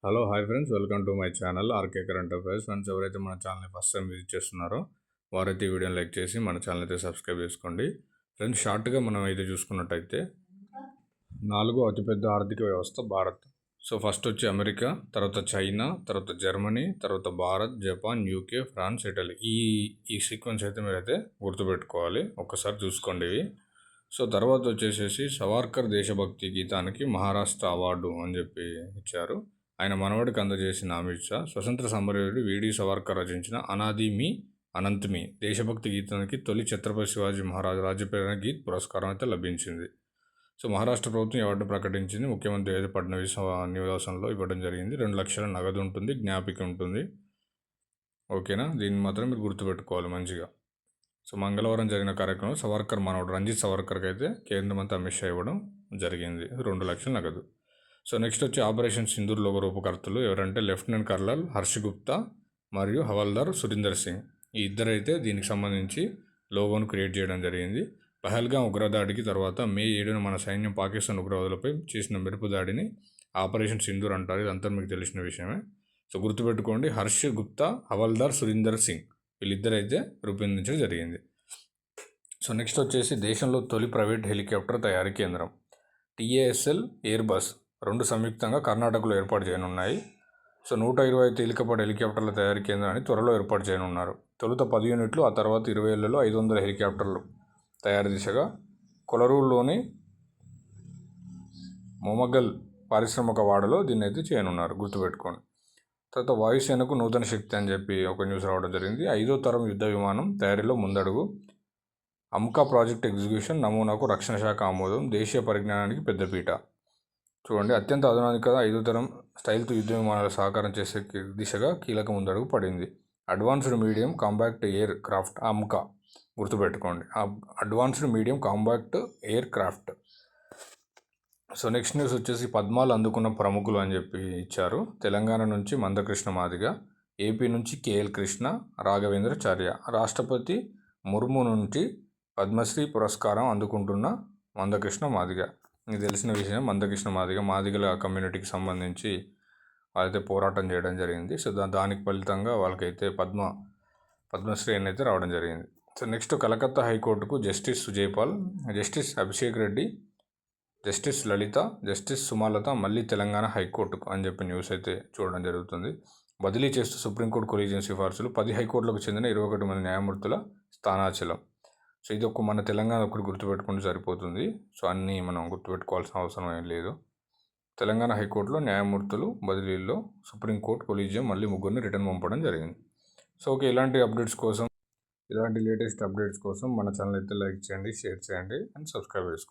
Hello hi friends, welcome to my channel RK current affairs. Friends, ఎవరైతే మన ఛానల్ని first time visit చేస్తున్నారో వారైతే ఈ వీడియోని లైక్ చేసి మన ఛానల్ అయితే సబ్స్క్రైబ్ చేసుకోండి. ఫ్రెండ్స్, షార్ట్గా మనం అయితే చూసుకున్నట్టయితే 4వ అతిపెద్ద ఆర్థిక వ్యవస్థ భారత్. సో ఫస్ట్ వచ్చి అమెరికా, తర్వాత చైనా, తర్వాత జర్మనీ, తర్వాత Bharat, Japan, UK, France, Italy. ఈ సీక్వెన్స్ అయితే మీరైతే గుర్తుపెట్టుకోవాలి. ఒక్కసారి చూసుకోండి ఇవి. సో తర్వాత వచ్చేసేసి సవార్కర్ దేశభక్తి గీతానికి మహారాష్ట్ర అవార్డు అని చెప్పి ఇచ్చారు. ఆయన మనవడికి అందజేసిన అమిత్ షా. స్వతంత్ర సమరయోధుడు వీడి సవార్కర్ రచించిన అనాది మీ అనంత్ మీ దేశభక్తి గీతానికి తొలి ఛత్రపతి శివాజీ మహారాజ్ రాజ్యప్రేరణ గీత్ పురస్కారం అయితే లభించింది. సో మహారాష్ట్ర ప్రభుత్వం అవార్డు ప్రకటించింది. ముఖ్యమంత్రి దేవేంద్ర ఫడ్నవీస్ నివాసంలో ఇవ్వడం జరిగింది. 2 లక్షల నగదు ఉంటుంది, జ్ఞాపిక ఉంటుంది. ఓకేనా, దీన్ని మాత్రం మీరు గుర్తుపెట్టుకోవాలి మంచిగా. సో మంగళవారం జరిగిన కార్యక్రమంలో సవర్కర్ మనవడు రంజిత్ సవర్కర్కి అయితే కేంద్ర మంత్రి అమిత్ షా ఇవ్వడం జరిగింది 2 లక్షల నగదు. సో నెక్స్ట్ వచ్చి ఆపరేషన్ సింధూర్ లోగో రూపకర్తలు ఎవరంటే లెఫ్టినెంట్ కర్నల్ హర్ష్ గుప్తా మరియు హవల్దార్ సురీందర్ సింగ్. ఈ ఇద్దరైతే దీనికి సంబంధించి లోగోను క్రియేట్ చేయడం జరిగింది. పహల్గాం ఉగ్రదాడికి తర్వాత మే 7న మన సైన్యం పాకిస్తాన్ ఉగ్రవాదులపై చేసిన మెరుపు దాడిని ఆపరేషన్ సింధూర్ అంటారు. ఇదంతా మీకు తెలిసిన విషయమే. సో గుర్తుపెట్టుకోండి, హర్ష్ గుప్తా, హవల్దార్ సురీందర్ సింగ్ వీళ్ళిద్దరైతే రూపొందించడం జరిగింది. సో నెక్స్ట్ వచ్చేసి దేశంలో తొలి ప్రైవేట్ హెలికాప్టర్ తయారీ కేంద్రం టీఏఎస్ఎల్ ఎయిర్ బస్ 2 సంయుక్తంగా కర్ణాటకలో ఏర్పాటు చేయనున్నాయి. సో 120 తేలికపాటి హెలికాప్టర్ల తయారీ కేంద్రాన్ని త్వరలో ఏర్పాటు చేయనున్నారు. తొలుత 10 యూనిట్లు, ఆ తర్వాత 20 ఏళ్లలో 500 హెలికాప్టర్లు తయారీ దిశగా కొలరూలోని మొమగల్ పారిశ్రామిక వాడలో దీన్ని అయితే చేయనున్నారు, గుర్తుపెట్టుకోండి. తర్వాత వాయుసేనకు నూతన శక్తి అని చెప్పి ఒక న్యూస్ రావడం జరిగింది. 5వ తరం యుద్ధ విమానం తయారీలో ముందడుగు. అమ్కా ప్రాజెక్ట్ ఎగ్జిక్యూషన్ నమూనాకు రక్షణ శాఖ ఆమోదం. దేశీయ పరిజ్ఞానానికి పెద్దపీట. చూడండి, అత్యంత ఆధునిక 5వ తరం స్టైల్తో యుద్ధ విమానాలు సహకారం చేసే దిశగా కీలక ముందడుగు పడింది. Advanced medium compact aircraft AMCA, గుర్తుపెట్టుకోండి, advanced medium compact aircraft. So next news వచ్చేసి పద్మాలు అందుకున్న ప్రముఖులు అని చెప్పి ఇచ్చారు. తెలంగాణ నుంచి మందకృష్ణ మాదిగ, ఏపీ నుంచి కేఎల్ కృష్ణ, రాఘవేంద్రచార్య. రాష్ట్రపతి ముర్ము నుంచి పద్మశ్రీ పురస్కారం అందుకుంటున్న మందకృష్ణ మాదిగ. మీకు తెలిసిన విషయం, మందకృష్ణ మాదిగల కమ్యూనిటీకి సంబంధించి వాళ్ళైతే పోరాటం చేయడం జరిగింది. సో దానికి ఫలితంగా వాళ్ళకైతే పద్మశ్రీ అయితే రావడం జరిగింది. సో నెక్స్ట్ కలకత్తా హైకోర్టుకు justice Sujoy Paul, justice Abhishek Reddy, justice Lalitha, justice Sumalatha మళ్ళీ తెలంగాణ హైకోర్టుకు అని చెప్పి న్యూస్ అయితే చూడడం జరుగుతుంది. బదిలీ చేస్తూ సుప్రీంకోర్టు కొలీజియం సిఫార్సులు. 10 హైకోర్టులకు చెందిన 21 మంది న్యాయమూర్తుల స్థానాచలం. సో ఇది మన తెలంగాణ ఒకటి గుర్తుపెట్టుకుంటే సరిపోతుంది. సో అన్నీ మనం గుర్తుపెట్టుకోవాల్సిన అవసరం ఏం లేదు. తెలంగాణ హైకోర్టులో న్యాయమూర్తులు బదిలీల్లో సుప్రీంకోర్టు కొలీజియం మళ్ళీ 3 రిటర్న్ పంపడం జరిగింది. సో ఓకే, ఇలాంటి లేటెస్ట్ అప్డేట్స్ కోసం మన ఛానల్ అయితే లైక్ చేయండి, షేర్ చేయండి అండ్ సబ్స్క్రైబ్ చేసుకోండి.